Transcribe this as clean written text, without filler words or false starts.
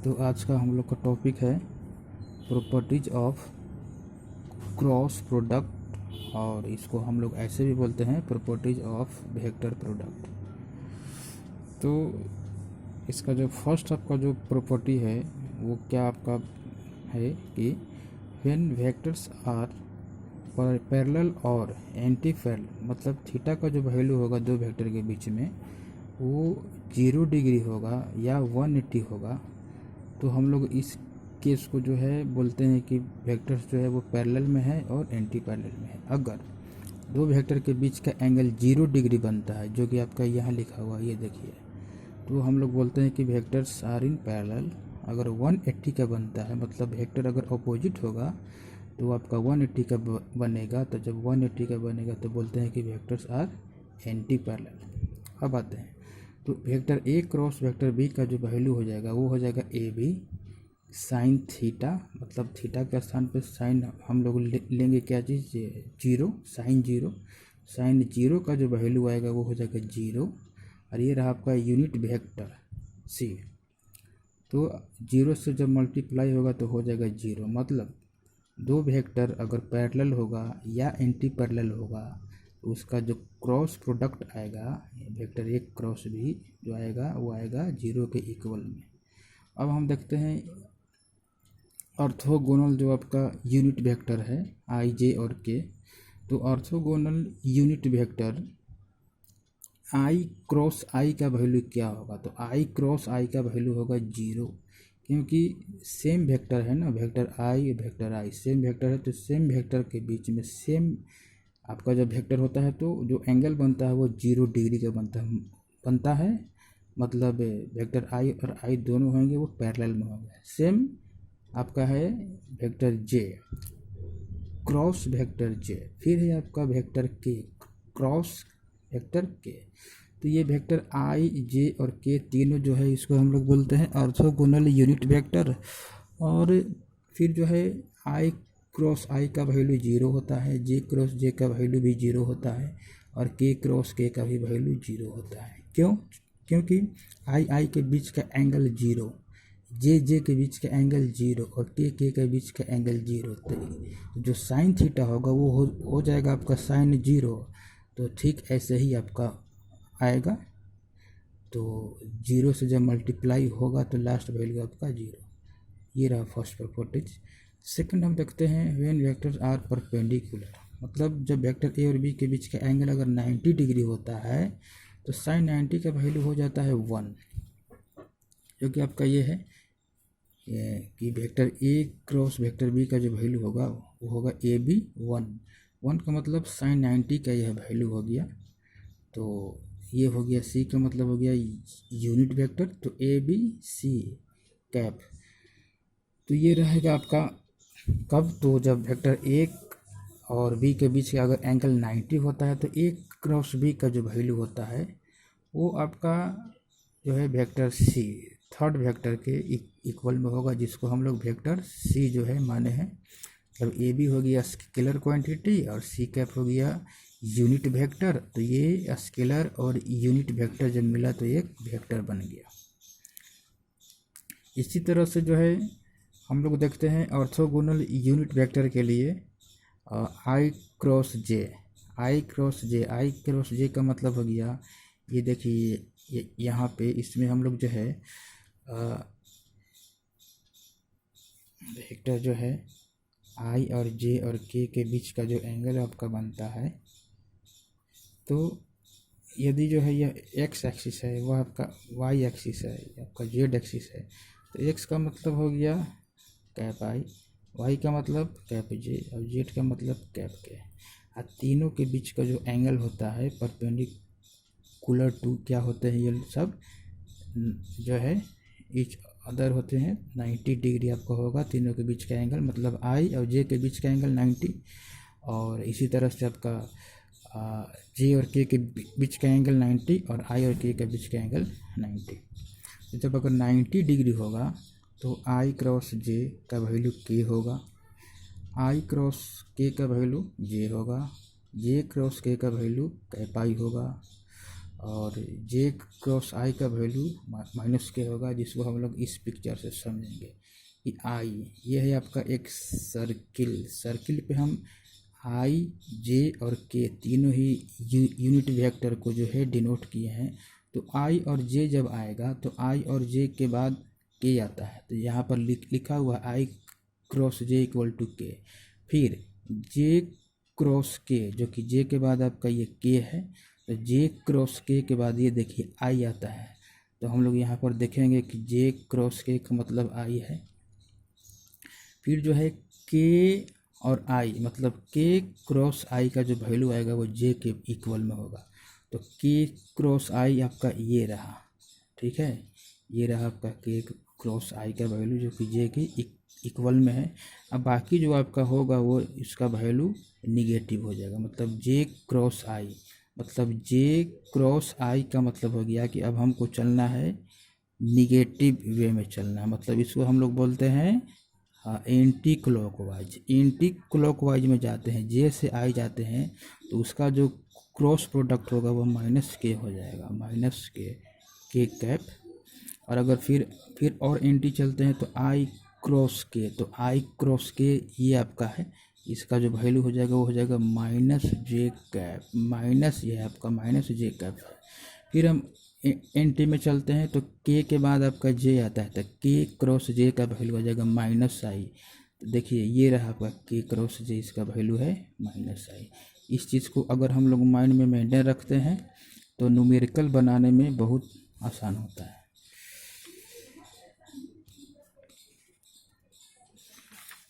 तो आज का हम लोग का टॉपिक है प्रॉपर्टीज ऑफ क्रॉस प्रोडक्ट, और इसको हम लोग ऐसे भी बोलते हैं प्रॉपर्टीज ऑफ वेक्टर प्रोडक्ट। तो इसका जो फर्स्ट आपका जो प्रॉपर्टी है वो क्या आपका है कि व्हेन वेक्टर्स आर पैरेलल और एंटी पैरेलल, मतलब थीटा का जो वैल्यू होगा दो वेक्टर के बीच में वो 0 डिग्री होगा या 180 होगा, तो हम लोग इस केस को जो है बोलते हैं कि वेक्टर्स जो है वो पैरेलल में है और एंटी पैरेलल में है। अगर दो वेक्टर के बीच का एंगल 0 डिग्री बनता है, जो कि आपका यहाँ लिखा हुआ ये देखिए, तो हम लोग बोलते हैं कि वेक्टर्स आर इन पैरेलल। अगर 180 का बनता है, मतलब वेक्टर अगर अपोजिट होगा तो आपका 180 का बनेगा, तो जब 180 का बनेगा तो बोलते हैं कि वेक्टर्स आर एंटी पैरेलल। अब आते हैं तो vector A cross vector B का जो वैल्यू हो जाएगा वो हो जाएगा ए बी साइन थीटा, मतलब थीटा के स्थान पे साइन हम लोग लेंगे क्या चीज़, 0, साइन जीरो का जो वैल्यू आएगा वो हो जाएगा 0। और ये रहा आपका यूनिट वेक्टर सी, तो 0 से जब मल्टीप्लाई होगा तो हो जाएगा 0। मतलब दो वेक्टर अगर पैरेलल होगा या एंटी पैरेलल होगा तो उसका जो क्रॉस प्रोडक्ट आएगा वेक्टर एक क्रॉस भी जो आएगा वो आएगा 0 के इक्वल में। अब हम देखते हैं ऑर्थोगोनल जो आपका यूनिट वेक्टर है आई जे और के। तो ऑर्थोगोनल यूनिट वेक्टर आई क्रॉस आई का वैल्यू क्या होगा, तो आई क्रॉस आई का वैल्यू होगा 0, क्योंकि सेम वेक्टर है ना, वेक्टर आई सेम वेक्टर है, तो सेम वेक्टर के बीच में सेम आपका जब वेक्टर होता है तो जो एंगल बनता है वो 0 डिग्री का बनता है। मतलब वेक्टर आई और आई दोनों होंगे वो पैरेलल में होंगे। सेम आपका है वेक्टर जे क्रॉस वेक्टर जे, फिर है आपका वेक्टर के क्रॉस वेक्टर के। तो ये वेक्टर आई जे और के तीनों जो है इसको हम लोग बोलते हैं ऑर्थोगोनल यूनिट वेक्टर। और फिर जो है आई क्रॉस आई का वैल्यू 0 होता है, जे क्रॉस जे का वैल्यू भी 0 होता है, और के क्रॉस के का भी वैल्यू 0 होता है। क्यों? क्योंकि आई के बीच का एंगल 0, जे के बीच का एंगल 0 और के के बीच का एंगल 0। तो जो साइन थीटा होगा वो हो जाएगा आपका साइन 0। तो ठीक ऐसे ही आपका आएगा, तो 0 से जब मल्टीप्लाई होगा तो लास्ट वैल्यू आपका 0। ये रहा फर्स्ट प्रॉपर्टीज। सेकंड हम देखते हैं व्हेन वेक्टर्स आर परपेंडिकुलर, मतलब जब वेक्टर ए और बी के बीच का एंगल अगर 90 डिग्री होता है तो साइन 90 का वैल्यू हो जाता है 1, जो कि आपका ये है कि vector A cross vector B का जो वैल्यू होगा वो होगा ए बी 1 का मतलब साइन 90 का यह वैल्यू हो गया। तो ये हो गया सी का मतलब हो गया यूनिट वेक्टर, तो ए बी सी कैप। तो ये रहेगा आपका कब, तो जब वेक्टर ए और बी के बीच का अगर एंगल 90 होता है तो ए क्रॉस बी का जो वैल्यू होता है वो आपका जो है वेक्टर सी थर्ड वेक्टर के इक्वल में होगा, जिसको हम लोग वेक्टर सी जो है माने हैं। जब ए बी हो गया स्केलर क्वांटिटी और सी कैप हो गया यूनिट वेक्टर, तो ये स्केलर और यूनिट वेक्टर जब मिला तो एक वेक्टर बन गया। इसी तरह से जो है हम लोग देखते हैं ऑर्थोगोनल यूनिट वेक्टर के लिए आई क्रॉस जे का मतलब हो गया, ये देखिए यहाँ पे इसमें हम लोग जो है वेक्टर जो है आई और जे और के बीच का जो एंगल आपका बनता है, तो यदि जो है यह एक्स एक्सिस है वह आपका वाई एक्सिस है, आपका जेड एक्सिस है, तो एक्स का मतलब हो गया कैप आई, वाई का मतलब कैप जे और जेड का मतलब कैप के। और तीनों के बीच का जो एंगल होता है परपेंडिकुलर टू क्या होते हैं, ये सब जो है ईच अदर होते हैं 90 डिग्री आपका होगा तीनों के बीच का एंगल, मतलब आई और जे के बीच का एंगल 90, और इसी तरह से आपका जे और के बीच का एंगल 90 और आई और के बीच का एंगल 90। तो जब अगर 90 डिग्री होगा तो आई क्रॉस जे का वैल्यू के होगा, आई क्रॉस के का वैल्यू जे होगा, जे क्रॉस के का वैल्यू कैप आई होगा, और जे क्रॉस आई का वैल्यू माइनस के होगा, जिसको हम लोग इस पिक्चर से समझेंगे कि आई ये है आपका एक सर्किल पे हम आई जे और के तीनों ही यूनिट वेक्टर को जो है डिनोट किए हैं। तो आई और जे जब आएगा तो आई और जे के बाद के आता है, तो यहाँ पर लिखा हुआ आई क्रॉस जे इक्वल टू के। फिर जे क्रॉस के, जो कि जे के बाद आपका ये के है, तो जे क्रॉस के बाद ये देखिए आई आता है। तो हम लोग यहाँ पर देखेंगे कि जे क्रॉस के का मतलब आई है। फिर जो है के और आई, मतलब के क्रॉस आई का जो वैल्यू आएगा वो जे के इक्वल में होगा। तो के क्रॉस आई आपका ये रहा, ठीक है, ये रहा आपका के क्रॉस आई का वैल्यू जो कि जे के इक्वल में है। अब बाकी जो आपका होगा वो इसका वैल्यू निगेटिव हो जाएगा। मतलब जे क्रॉस आई, मतलब जे क्रॉस आई का मतलब हो गया कि अब हमको चलना है निगेटिव वे में चलना है। मतलब इसको हम लोग बोलते हैं एंटी क्लॉकवाइज में जाते हैं, जे से आई जाते हैं तो उसका जो क्रॉस प्रोडक्ट होगा वो माइनस के हो जाएगा, माइनस के कैप। और अगर फिर और एंटी चलते हैं तो आई क्रॉस के, तो आई क्रॉस के ये आपका है, इसका जो वैल्यू हो जाएगा वो हो जाएगा माइनस जे कैप, माइनस ये आपका माइनस जे कैप है। फिर हम एंटी में चलते हैं तो के बाद आपका जे आता है, तो के क्रॉस जे का वैल्यू हो जाएगा माइनस आई। तो देखिए ये रहा आपका के क्रॉस जे, इसका वैल्यू है माइनस आई। इस चीज़ को अगर हम लोग माइंड में मेंटेन रखते हैं तो न्यूमेरिकल बनाने में बहुत आसान होता है।